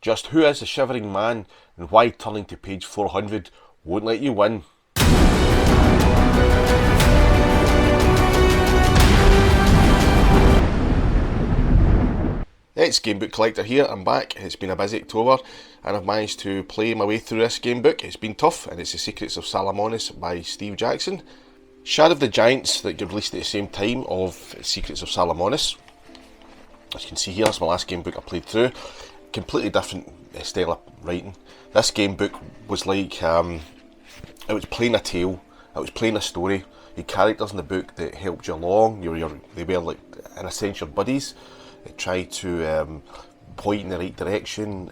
Just who is the shivering man and why turning to page 400 won't let you win? It's Gamebook Collector here, I'm back. It's been a busy October and I've managed to play my way through this gamebook. It's been tough and it's the Secrets of Salamonis by Steve Jackson. Shadow of the Giants that got released at the same time of Secrets of Salamonis. As you can see here, that's my last gamebook I played through. Completely different style of writing. This gamebook was like, it was playing a tale, it was playing a story. You had characters in the book that helped you along, they were like, in a sense, your buddies. They tried to point in the right direction.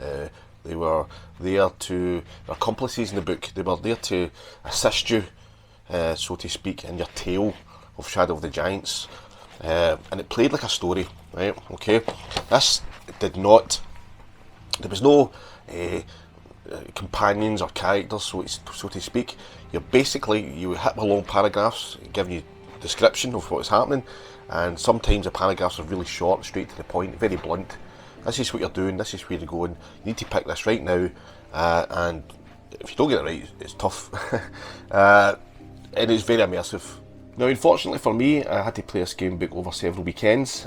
They were there to, accomplices in the book, they were there to assist you, so to speak, in your tale of Shadow of the Giants. And it played like a story, right? Okay, this did not, there was no companions or characters, so to speak. You hit along paragraphs giving you description of what is happening, and sometimes the paragraphs are really short, straight to the point, very blunt. This is what you're doing, this is where you're going, you need to pick this right now, and if you don't get it right, it's tough. And it's very immersive. Now, unfortunately for me, I had to play this gamebook over several weekends,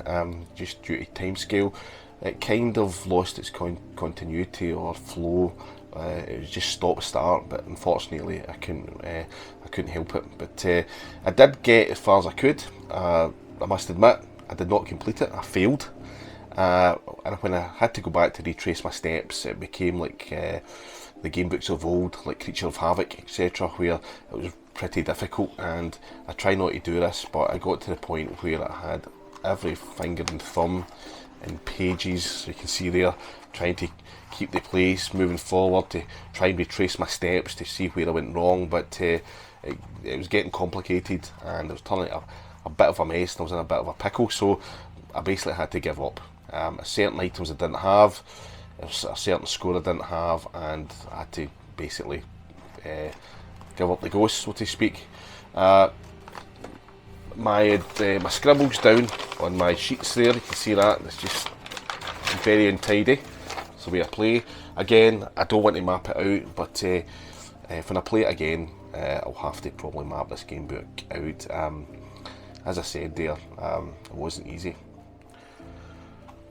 just due to time scale. It kind of lost its continuity or flow. It was just stop-start, but unfortunately I couldn't help it. But I did get as far as I could. I must admit, I did not complete it. I failed. And when I had to go back to retrace my steps, it became like the game books of old, like Creature of Havoc, etc., where it was pretty difficult. And I try not to do this, but I got to the point where I had every finger and thumb in pages, you can see there, trying to keep the place, moving forward, to try and retrace my steps to see where I went wrong. But it was getting complicated and it was turning a bit of a mess, and I was in a bit of a pickle, so I basically had to give up. Certain items I didn't have, a certain score I didn't have, and I had to basically give up the ghost, so to speak. My scribbles down on my sheets there, you can see that, it's just very untidy. It's the way I play. Again, I don't want to map it out, but when I play it again, I'll have to probably map this game book out. As I said there, it wasn't easy.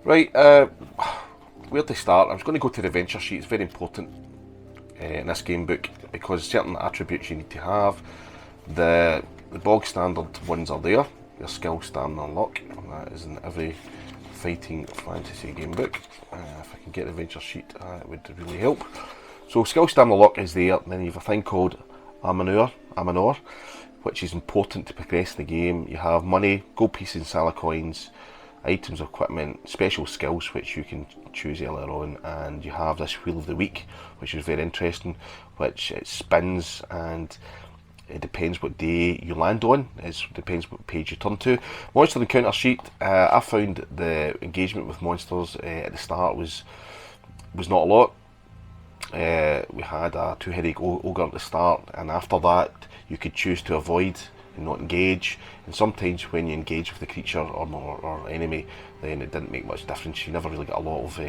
Right, where to start? I was going to go to the adventure sheet. It's very important in this game book because certain attributes you need to have. The bog standard ones are there. Your skill stand unlock, and that is in every Fighting Fantasy Gamebook. If I can get the adventure sheet, it would really help. So skill stand unlock is there. Then you have a thing called Amanor, which is important to progress in the game. You have money, gold pieces and Sala coins, items of equipment, special skills which you can choose earlier on, and you have this Wheel of the Week, which is very interesting, which it spins and it depends what day you land on, it depends what page you turn to. Monster encounter sheet, I found the engagement with monsters at the start was not a lot. We had a two-headed ogre at the start, and after that you could choose to avoid and not engage, and sometimes when you engage with the creature or enemy, then it didn't make much difference. You never really got a lot of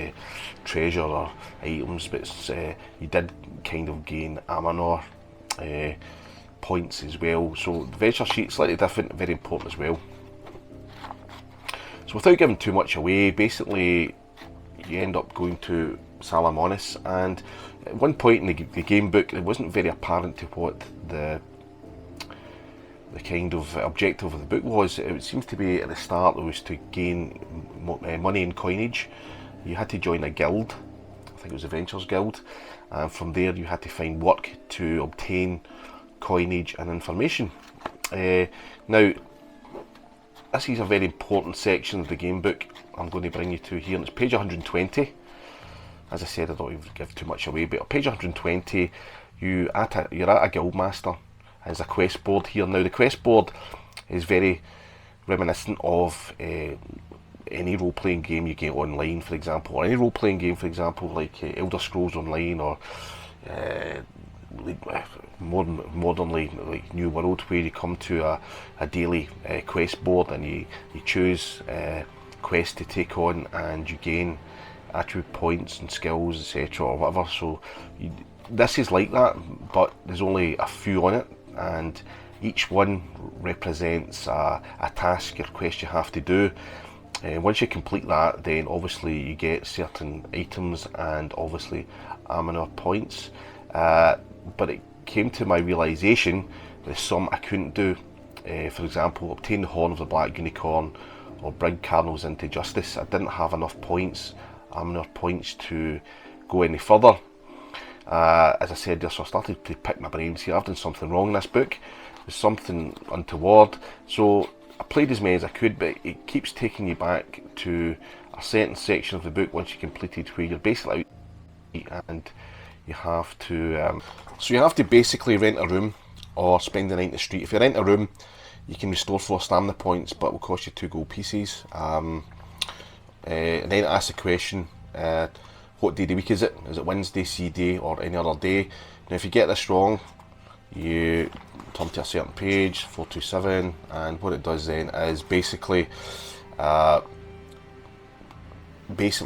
treasure or items, but you did kind of gain Amanor points as well. So the adventure sheet slightly different, very important as well. So without giving too much away, basically you end up going to Salamonis, and at one point in the game book it wasn't very apparent to what the kind of objective of the book was. It seems to be at the start it was to gain money and coinage. You had to join a guild, I think it was Adventures Guild, and from there you had to find work to obtain coinage and information. Now this is a very important section of the game book I'm going to bring you to here, and it's page 120. As I said, I don't even give too much away, but on page 120 you're at a guild master. There's a quest board here. Now the quest board is very reminiscent of any role-playing game you get online, for example, or any role-playing game, for example, like Elder Scrolls Online, or modernly like New World, where you come to a daily quest board and you choose quests to take on, and you gain attribute points and skills, etc. or whatever. So this is like that, but there's only a few on it, and each one represents a task or quest you have to do. Once you complete that, then obviously you get certain items and obviously ammo points. But it came to my realisation there's some I couldn't do. For example, obtain the horn of the black unicorn or bring cardinals into justice. I didn't have enough points, ammo points, to go any further. As I said, so I started to pick my brains here. I've done something wrong in this book. There's something untoward. So I played as many as I could, but it keeps taking you back to a certain section of the book once you completed, where you're basically out and you have to so you have to basically rent a room or spend the night in the street. If you rent a room, you can restore 4 stamina points, but it will cost you 2 gold pieces. And then ask the question, what day of the week is it? Is it Wednesday, C day, or any other day? Now if you get this wrong, you turn to a certain page, 427, and what it does then is basically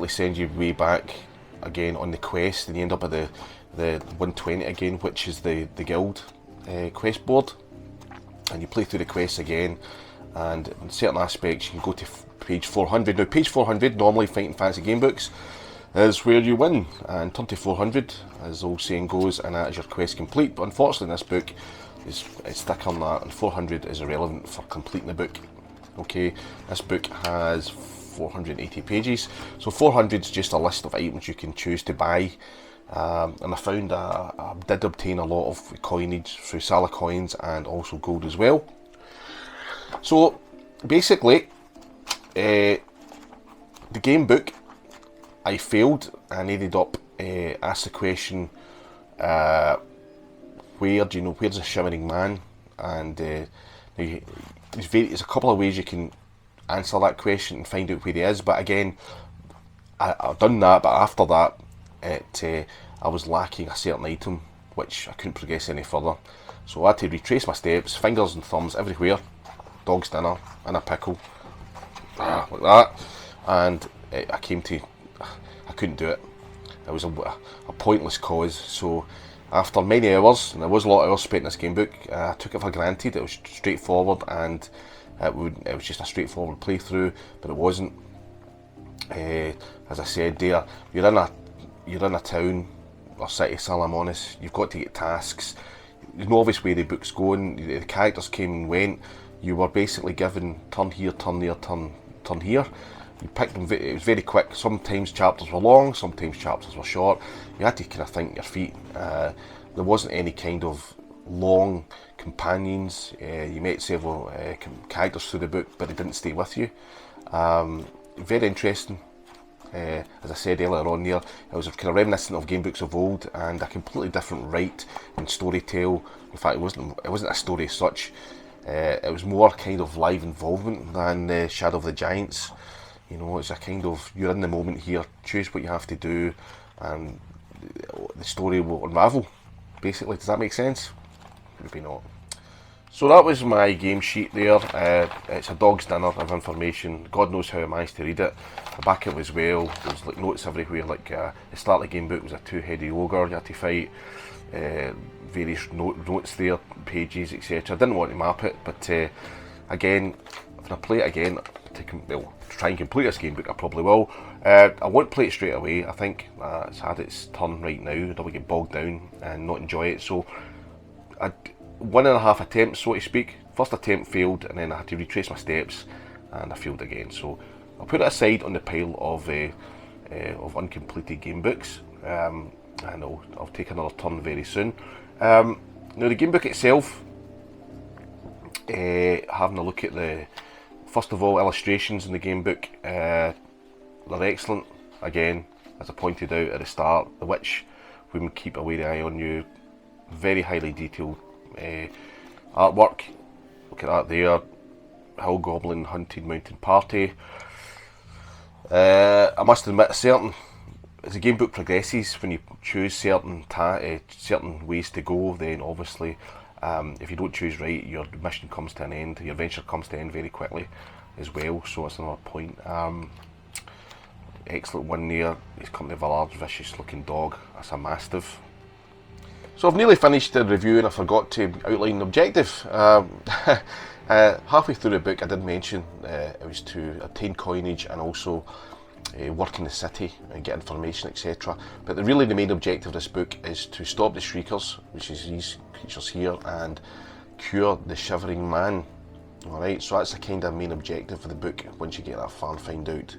send you way back again on the quest, and you end up at the 120 again, which is the guild quest board, and you play through the quests again, and in certain aspects you can go to page 400. Now page 400, normally Fighting Fantasy Gamebooks, is where you win, and turn to 400, as the old saying goes, and that is your quest complete. But unfortunately this book it's thick on that, and 400 is irrelevant for completing the book. Okay, this book has 480 pages, so 400 is just a list of items you can choose to buy. And I found I did obtain a lot of coinage through Sala coins and also gold as well. So basically, the game book I failed, and ended up asked the question, where's the shimmering man? And there's a couple of ways you can answer that question and find out where he is. But again, I've done that, but after that, I was lacking a certain item which I couldn't progress any further. So I had to retrace my steps, fingers and thumbs everywhere, dog's dinner and a pickle, like that, and I came to, I couldn't do it. It was a pointless cause. So after many hours, and there was a lot of hours spent in this game book, I took it for granted. It was straightforward, and it was just a straightforward playthrough, but it wasn't. As I said there, you're in a town or city, Salamonis. You've got to get tasks. There's no obvious way the book's going. The characters came and went. You were basically given turn here, turn there, turn here. You picked them. It was very quick. Sometimes chapters were long, sometimes chapters were short. You had to kind of think your feet. There wasn't any kind of long companions. You met several characters through the book, but they didn't stay with you. Very interesting. As I said earlier on there, it was kind of reminiscent of game books of old, and a completely different write and story tale. In fact, it wasn't a story as such. It was more kind of live involvement than Shadow of the Giants. You know, it's a kind of, you're in the moment here, choose what you have to do, and the story will unravel, basically. Does that make sense? Maybe not. So that was my game sheet there. It's a dog's dinner of information. God knows how I managed to read it. The back of it as well, there's like notes everywhere, like the start of the game book was a 2-headed ogre you had to fight, various notes there, pages, etc. I didn't want to map it, but again, if I play it again, to try and complete this game book, I probably will. I won't play it straight away. I think it's had its turn right now. I don't want to get bogged down and not enjoy it. So 1.5 attempts, so to speak. First attempt failed, and then I had to retrace my steps, and I failed again. So I'll put it aside on the pile of uncompleted game books, and I'll take another turn very soon. Now the game book itself, having a look at the, first of all, illustrations in the game book, they're excellent. Again, as I pointed out at the start, the witch women keep a wary eye on you. Very highly detailed artwork. Look at that there. Hill Goblin Hunted Mountain Party. I must admit, as the game book progresses, when you choose certain ways to go, then obviously if you don't choose right, your mission comes to an end, your adventure comes to an end very quickly as well, so that's another point. excellent one there. He's company of a large, vicious looking dog. That's a Mastiff. So I've nearly finished the review and I forgot to outline the objective. Halfway through the book I did mention it was to obtain coinage and also work in the city and get information, etc. But really the main objective of this book is to stop the Shriekers, which is these creatures here, and cure the Shivering Man. Alright, so that's the kind of main objective of the book once you get that far and find out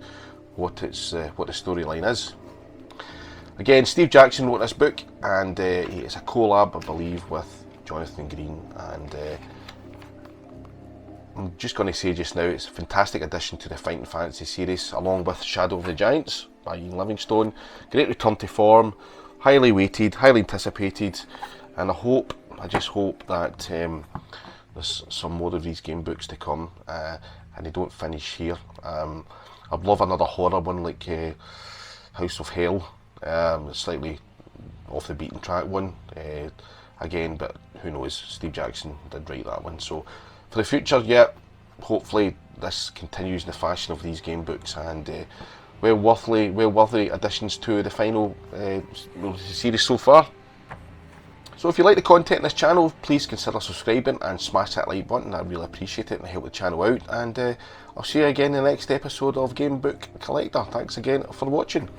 what the storyline is. Again, Steve Jackson wrote this book, and it's a collab, I believe, with Jonathan Green, and I'm just going to say just now, it's a fantastic addition to the Fighting Fantasy series, along with Shadow of the Giants by Ian Livingstone. Great return to form, highly weighted, highly anticipated, and I just hope that there's some more of these game books to come, and they don't finish here. I'd love another horror one like House of Hell. Slightly off the beaten track one again, but who knows, Steve Jackson did write that one. So for the future, yeah, hopefully this continues in the fashion of these game books, and well worthy additions to the final series so far. So if you like the content in this channel, please consider subscribing and smash that like button. I really appreciate it and help the channel out, and I'll see you again in the next episode of Gamebook Collector. Thanks again for watching.